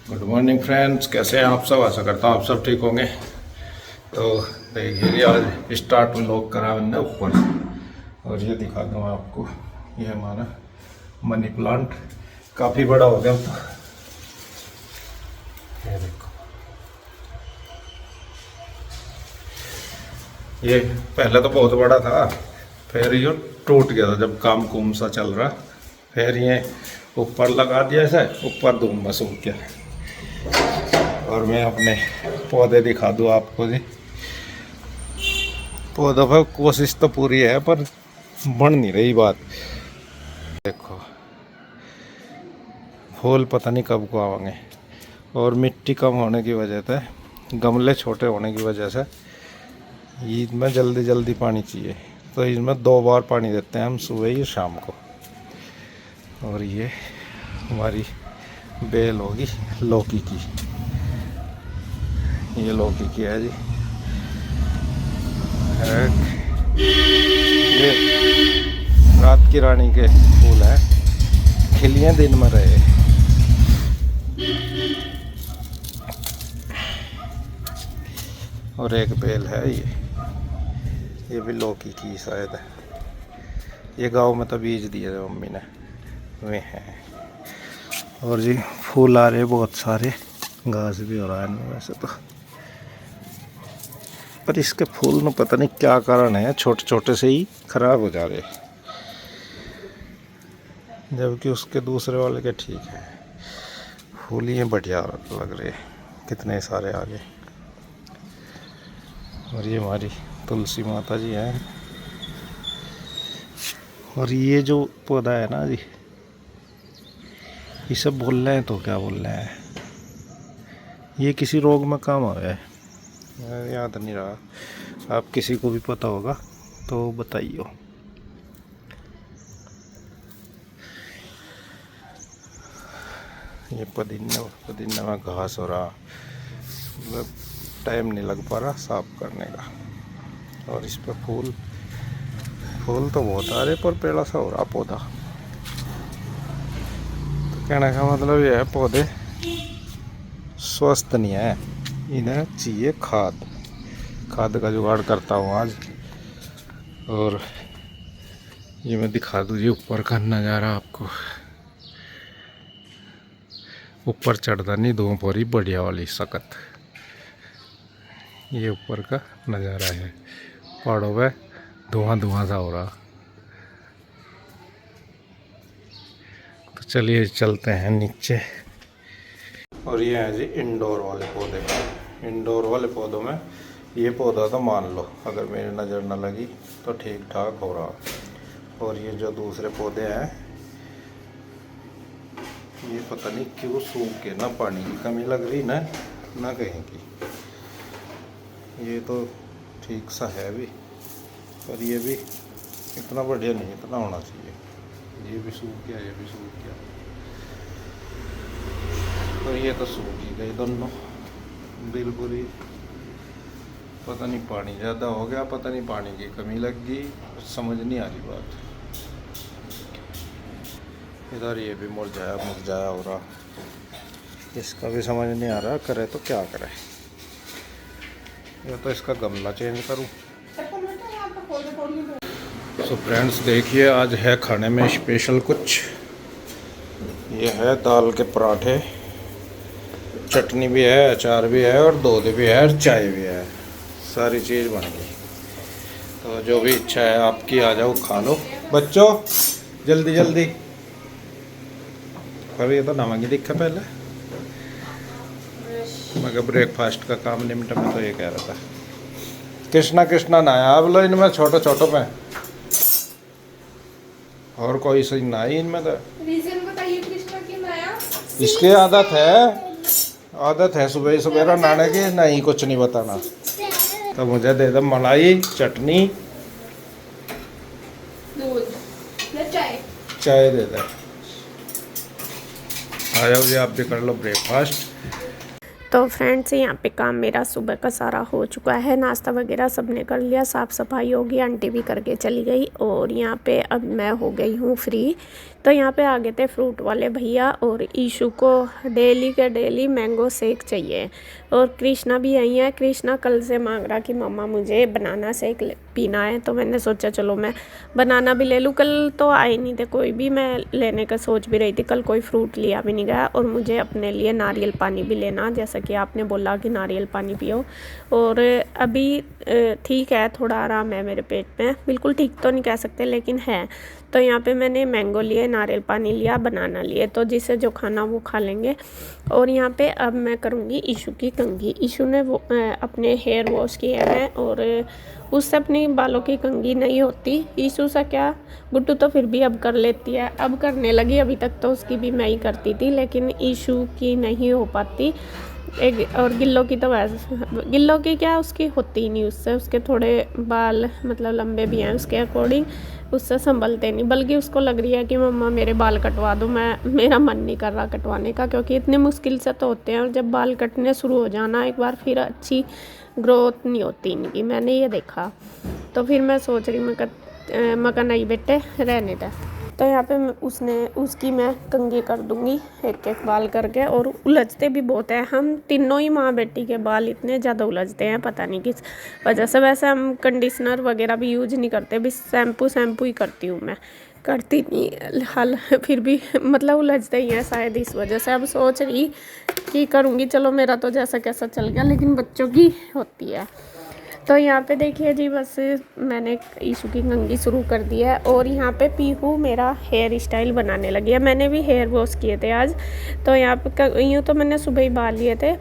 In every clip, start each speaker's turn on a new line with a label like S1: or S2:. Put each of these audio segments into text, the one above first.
S1: Good morning friends, कैसे हैं आप सब। आशा करता हूँ आप सब ठीक होंगे। तो देखिए आज स्टार्ट व्लॉग करा मैंने ऊपर, और ये दिखा दूँ आपको। ये हमारा मनी प्लांट काफ़ी बड़ा हो गया। तो ये देखो, ये पहले तो बहुत बड़ा था, फिर ये टूट गया था जब काम कुम सा चल रहा। फिर ये ऊपर लगा दिया ऐसा, ऊपर धूम बस सूख गया। और मैं अपने पौधे दिखा दूँ आपको जी। पौधों पर कोशिश तो पूरी है पर बन नहीं रही बात। देखो फूल पता नहीं कब को आएंगे, और मिट्टी कम होने की वजह से, गमले छोटे होने की वजह से इसमें जल्दी जल्दी पानी चाहिए। तो इसमें 2 बार पानी देते हैं हम, सुबह ही शाम को। और ये हमारी बेल होगी लौकी की, ये लौकी की है जी। ये रात की रानी के फूल हैं, खिलियाँ दिन में रहे। और एक बेल है ये भी लौकी की शायद है। ये गांव में तो बीज दिए थे मम्मी ने, वे हैं। और जी फूल आ रहे बहुत सारे, घास भी हो रहा है इनमें वैसे तो। पर इसके फूल में पता नहीं क्या कारण है, छोटे छोटे से ही खराब हो जा रहे, जबकि उसके दूसरे वाले के ठीक है। फूल ये बढ़िया लग रहे, कितने सारे आगे। और ये हमारी तुलसी माता जी हैं। और ये जो पौधा है ना जी, ये सब बोल रहे हैं तो क्या बोल रहे हैं, ये किसी रोग में काम आया है, याद नहीं रहा। आप किसी को भी पता होगा तो बताइए। ये पुदीना में घास हो रहा, मतलब टाइम नहीं लग पा रहा साफ करने का। और इस पर फूल तो बहुत आ रहे, पर पेड़ा सा हो रहा पौधा। तो कहने का मतलब ये है, पौधे स्वस्थ नहीं है, इन्हें चाहिए खाद का जुगाड़ करता हूँ आज। और ये मैं दिखा दूँ जी ऊपर का नज़ारा आपको। ऊपर चढ़ता नहीं, धूप हो रही बढ़िया वाली सख्त। ये ऊपर का नज़ारा है, पहाड़ों पे धुआं सा हो रहा। तो चलिए चलते हैं नीचे। और ये है जी इंडोर वाले पौधे। इंडोर वाले पौधों में ये पौधा तो मान लो अगर मेरी नज़र न लगी तो ठीक ठाक हो रहा। और ये जो दूसरे पौधे हैं, ये पता नहीं क्यों सूख के, ना पानी की कमी लग रही ना कहीं की। ये तो ठीक सा है भी, पर ये भी इतना बढ़िया नहीं, इतना होना चाहिए। ये भी सूख गया, ये भी सूख गया। तो ये तो सूख ही गए दोनों बिल्कुल ही। पता नहीं पानी ज़्यादा हो गया, पता नहीं पानी की कमी लग गई, समझ नहीं आ रही बात। इधर ये भी मुरझाया हो रहा, इसका भी समझ नहीं आ रहा करे तो क्या करे। या तो इसका गमला चेंज करूं। सो फ्रेंड्स देखिए, आज है खाने में स्पेशल कुछ। ये है दाल के पराठे, चटनी भी है, अचार भी है, और दूध भी है, और चाय भी है। सारी चीज़ बन गई। तो जो भी इच्छा है आपकी, आ जाओ खा लो बच्चों, जल्दी जल्दी। पर ये तो नमक ही दिखा पहले, मगर ब्रेकफास्ट का काम निपटा में तो ये कह रहा था। कृष्णा नया बोलो इनमें छोटे छोटों में, और कोई सही ना ही इनमें। तो
S2: रीजन बताइए कृष्णा की नया।
S1: इसकी आदत है सुबह सवेरा नहाने की, नहीं कुछ नहीं बताना। तो मुझे दे दो मलाई, चटनी,
S2: दूध या
S1: चाय दे दे। आ जाओ जी, आप भी कर लो ब्रेकफास्ट।
S3: तो फ्रेंड्स यहाँ पे काम मेरा सुबह का सारा हो चुका है, नाश्ता वगैरह सबने कर लिया, साफ़ सफाई होगी, आंटी भी करके चली गई। और यहाँ पे अब मैं हो गई हूँ फ्री। तो यहाँ पे आ गए थे फ्रूट वाले भैया और ईशु को डेली के डेली मैंगो शेक चाहिए और कृष्णा भी आई है। कृष्णा कल से मांग रहा कि मम्मा मुझे बनाना शेक पीना है, तो मैंने सोचा चलो मैं बनाना भी ले लूँ। कल तो आए नहीं थे कोई भी, मैं लेने का सोच भी रही थी, कल कोई फ्रूट लिया भी नहीं गया। और मुझे अपने लिए नारियल पानी भी लेना, जैसा कि आपने बोला कि नारियल पानी पियो। और अभी ठीक है, थोड़ा आराम है मेरे पेट में, बिल्कुल ठीक तो नहीं कह सकते लेकिन है। तो यहाँ पे मैंने मैंगो लिए, नारियल पानी लिया, बनाना लिए, तो जिसे जो खाना वो खा लेंगे। और यहाँ पे अब मैं करूँगी ईशु की कंघी। ईशु ने वो अपने हेयर वॉश किए हैं और उससे अपनी बालों की कंघी नहीं होती। ईशु सा क्या, गुड्डू तो फिर भी अब कर लेती है, अब करने लगी, अभी तक तो उसकी भी मैं ही करती थी, लेकिन ईशु की नहीं हो पाती। एक और गिल्लो की तो वैसे, गिल्लो की क्या उसकी होती ही नहीं उससे, उसके थोड़े बाल मतलब लंबे भी हैं उसके अकॉर्डिंग, उससे संभलते नहीं। बल्कि उसको लग रही है कि मम्मा मेरे बाल कटवा दो, मेरा मन नहीं कर रहा कटवाने का, क्योंकि इतने मुश्किल से तो होते हैं और जब बाल कटने शुरू हो जाना एक बार फिर अच्छी ग्रोथ नहीं होती इनकी, मैंने ये देखा। तो फिर मैं सोच रही मका नहीं बेटे रहने दे। तो यहाँ पे उसकी मैं कंघी कर दूँगी एक एक बाल करके। और उलझते भी बहुत हैं, हम तीनों ही माँ बेटी के बाल इतने ज़्यादा उलझते हैं, पता नहीं किस वजह से। वैसे हम कंडीशनर वगैरह भी यूज नहीं करते, भी शैम्पू ही करती हूँ मैं, करती नहीं हाल फिर भी मतलब उलझते ही हैं शायद इस वजह से। अब सोच रही कि करूँगी, चलो मेरा तो जैसा कैसा चल गया, लेकिन बच्चों की होती है। तो यहाँ पे देखिए जी, बस मैंने ईशु की कंघी शुरू कर दी है। और यहाँ पे पीहू मेरा हेयर स्टाइल बनाने लगी है। मैंने भी हेयर वॉश किए थे आज, तो यहाँ पे यूँ तो मैंने सुबह ही बाल लिए थे,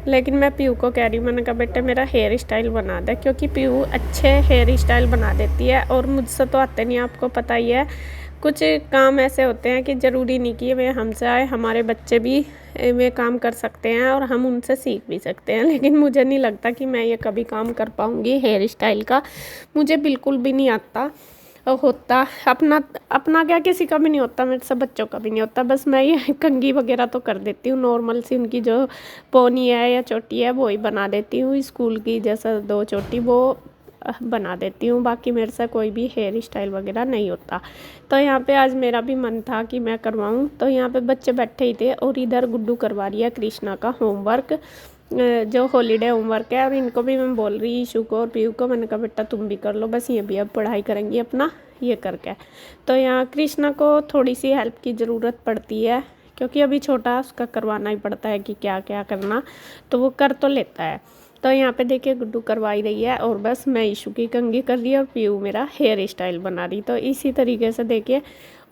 S3: लेकिन मैं पीहू को कह रही हूँ, मैंने कहा बेटा मेरा हेयर स्टाइल बना दे, क्योंकि पीहू अच्छे हेयर स्टाइल बना देती है। और मुझसे तो आते नहीं, आपको पता ही है, कुछ काम ऐसे होते हैं कि ज़रूरी नहीं कि वे हमसे आए, हमारे बच्चे भी वे काम कर सकते हैं और हम उनसे सीख भी सकते हैं। लेकिन मुझे नहीं लगता कि मैं ये कभी काम कर पाऊँगी हेयर स्टाइल का, मुझे बिल्कुल भी नहीं आता होता। अपना क्या, किसी का भी नहीं होता, मेरे से बच्चों का भी नहीं होता। बस मैं ये कंघी वगैरह तो कर देती हूँ, नॉर्मल सी उनकी जो पोनी है या चोटी है वो ही बना देती हूँ, स्कूल की जैसा 2 चोटी वो बना देती हूँ। बाकी मेरे से कोई भी हेयर स्टाइल वगैरह नहीं होता। तो यहाँ पे आज मेरा भी मन था कि मैं करवाऊँ, तो यहाँ पे बच्चे बैठे ही थे और इधर गुड्डू करवा रही है कृष्णा का होमवर्क, जो हॉलीडे होमवर्क है। और इनको भी मैं बोल रही ईशु को और पीयू को, मैंने कहा बेटा तुम भी कर लो, बस ये भी अब पढ़ाई करेंगी अपना ये करके। तो यहाँ कृष्णा को थोड़ी सी हेल्प की ज़रूरत पड़ती है, क्योंकि अभी छोटा उसका करवाना ही पड़ता है कि क्या क्या करना, तो वो कर तो लेता है। तो यहाँ पे देखिए गुड्डू करवाई रही है और बस मैं ईशु की कंघी कर रही है और पीयू मेरा हेयर स्टाइल बना रही। तो इसी तरीके से देखिए,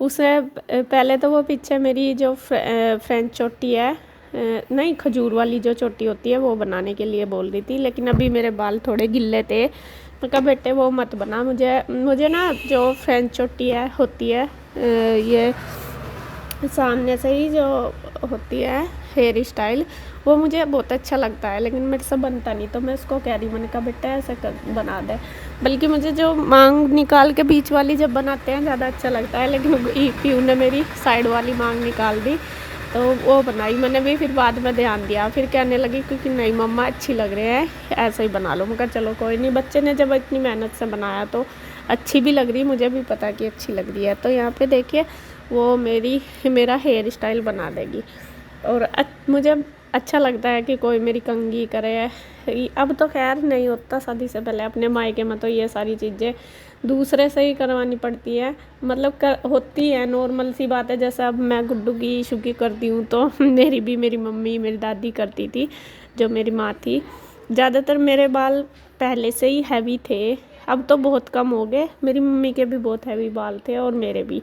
S3: उसे पहले तो वो पीछे मेरी जो फ्रेंच चोटी है, नहीं खजूर वाली जो चोटी होती है वो बनाने के लिए बोल रही थी, लेकिन अभी मेरे बाल थोड़े गिल्ले थे, मैं कहा बेटे वो मत बना, मुझे ना जो फ्रेंच चोटी है होती है ये सामने से ही जो होती है हेयर स्टाइल, वो मुझे बहुत अच्छा लगता है, लेकिन मेरे से बनता नहीं। तो मैं उसको कह रही, मैंने कहा बेटा ऐसा बना दे। बल्कि मुझे जो मांग निकाल के बीच वाली जब बनाते हैं ज़्यादा अच्छा लगता है, लेकिन पीयू ने मेरी साइड वाली मांग निकाल दी, तो वो बनाई मैंने भी। फिर बाद में ध्यान दिया, फिर कहने लगी क्योंकि नहीं मम्मा अच्छी लग रहे हैं, ऐसा ही बना लो। मैं कहा चलो कोई नहीं, बच्चे ने जब इतनी मेहनत से बनाया तो अच्छी भी लग रही, मुझे भी पता कि अच्छी लग रही है। तो यहाँ पे देखिए वो मेरा हेयर स्टाइल बना देगी और मुझे अच्छा लगता है कि कोई मेरी कंघी करे। अब तो खैर नहीं होता, शादी से पहले अपने मायके में तो ये सारी चीज़ें दूसरे से ही करवानी पड़ती है, मतलब होती है, नॉर्मल सी बात है। जैसे अब मैं गुड्डू की ईशु की करती हूँ, तो मेरी मम्मी मेरी दादी करती थी, जो मेरी माँ थी। ज़्यादातर मेरे बाल पहले से ही हैवी थे, अब तो बहुत कम हो गए। मेरी मम्मी के भी बहुत हैवी बाल थे और मेरे भी,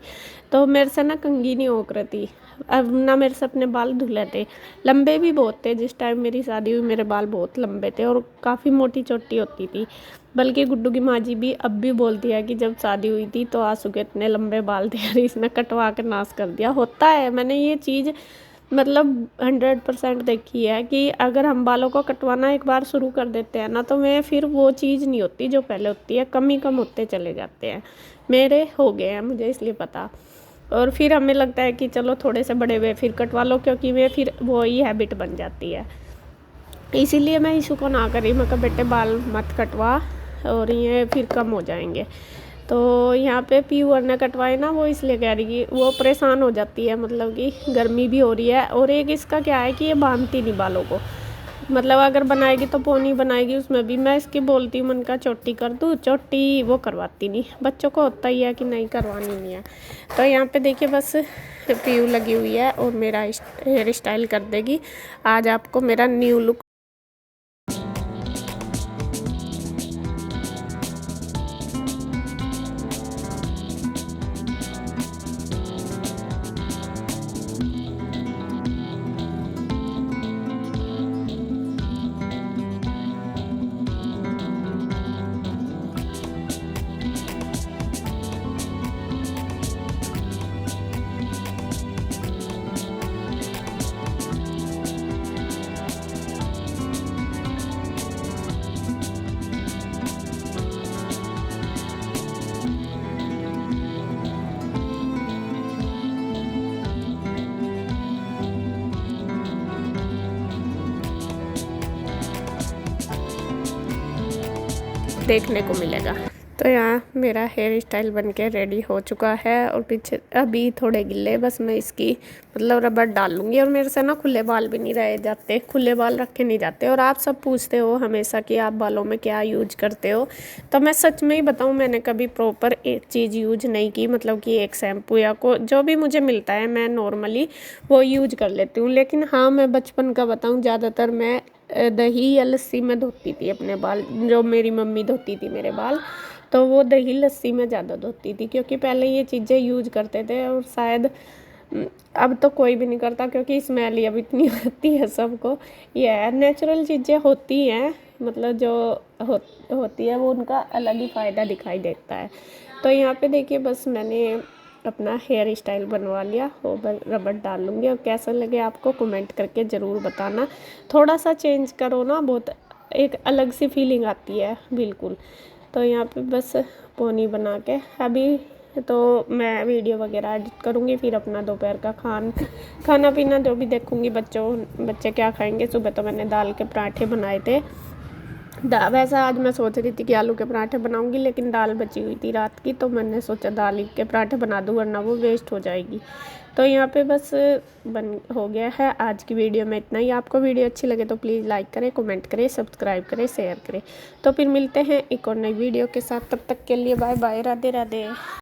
S3: तो मेरे से ना कंघी नहीं हो रही थी। अब ना मेरे से अपने बाल धुले थे, लंबे भी बहुत थे। जिस टाइम मेरी शादी हुई मेरे बाल बहुत लंबे थे और काफ़ी मोटी चोटी होती थी। बल्कि गुड्डू की माँ जी भी अब भी बोलती है कि जब शादी हुई थी तो आंसू के इतने लंबे बाल थे और इसने कटवा के नाश कर दिया। होता है, मैंने ये चीज़ मतलब 100% देखी है कि अगर हम बालों को कटवाना एक बार शुरू कर देते हैं ना, तो मैं फिर वो चीज़ नहीं होती जो पहले होती है, कम ही कम होते चले जाते हैं। मेरे हो गए हैं, मुझे इसलिए पता। और फिर हमें लगता है कि चलो थोड़े से बड़े हुए फिर कटवा लो, क्योंकि वे फिर वो ही हैबिट बन जाती है। इसीलिए मैं ईशु को ना करी, मैं कहा बेटे बाल मत कटवा और ये फिर कम हो जाएंगे। तो यहाँ पे प्योर ने कटवाए ना, वो इसलिए कह रही कि वो परेशान हो जाती है, मतलब कि गर्मी भी हो रही है। और एक इसका क्या है कि ये बांधती नहीं बालों को, मतलब अगर बनाएगी तो पोनी बनाएगी, उसमें भी मैं इसकी बोलती हूँ मन का चोटी कर दूँ, चोटी वो करवाती नहीं। बच्चों को होता ही है कि नहीं करवानी नहीं है। तो यहाँ पे देखिए बस पीयू लगी हुई है और मेरा हेयर स्टाइल कर देगी। आज आपको मेरा न्यू लुक देखने को मिलेगा। तो यहाँ मेरा हेयर स्टाइल बनके रेडी हो चुका है और पीछे अभी थोड़े गिले, बस मैं इसकी मतलब रबड़ डाल लूँगी। और मेरे से ना खुले बाल भी नहीं रहे जाते, खुले बाल रखे नहीं जाते। और आप सब पूछते हो हमेशा कि आप बालों में क्या यूज करते हो, तो मैं सच में ही बताऊँ, मैंने कभी प्रॉपर एक चीज़ यूज नहीं की, मतलब कि एक शैम्पू या को जो भी मुझे मिलता है मैं नॉर्मली वो यूज कर लेती हूँ। लेकिन हाँ, मैं बचपन का बताऊँ, ज़्यादातर मैं दही या लस्सी में धोती थी अपने बाल। जो मेरी मम्मी धोती थी मेरे बाल, तो वो दही लस्सी में ज़्यादा धोती थी, क्योंकि पहले ये चीज़ें यूज करते थे। और शायद अब तो कोई भी नहीं करता, क्योंकि स्मेल अब इतनी आती है सबको। ये है, नेचुरल चीज़ें होती हैं, मतलब जो होती है वो उनका अलग ही फ़ायदा दिखाई देता है। तो यहाँ पे देखिए बस मैंने अपना हेयर स्टाइल बनवा लिया, वो रबड़ डाल लूँगी। और कैसा लगे आपको कमेंट करके ज़रूर बताना। थोड़ा सा चेंज करो ना, बहुत एक अलग सी फीलिंग आती है बिल्कुल। तो यहाँ पे बस पोनी बना के अभी तो मैं वीडियो वगैरह एडिट करूँगी, फिर अपना दोपहर का खाना पीना जो भी देखूँगी। बच्चे क्या खाएंगे। सुबह तो मैंने दाल के पराठे बनाए थे। वैसे आज मैं सोच रही थी कि आलू के पराठे बनाऊंगी, लेकिन दाल बची हुई थी रात की, तो मैंने सोचा दाल के पराठे बना दूँ, वरना वो वेस्ट हो जाएगी। तो यहाँ पे बस बन हो गया है। आज की वीडियो में इतना ही। आपको वीडियो अच्छी लगे तो प्लीज़ लाइक करें, कमेंट करें, सब्सक्राइब करें, शेयर करें। तो फिर मिलते हैं एक और नई वीडियो के साथ। तब तक के लिए बाय बाय, राधे राधे।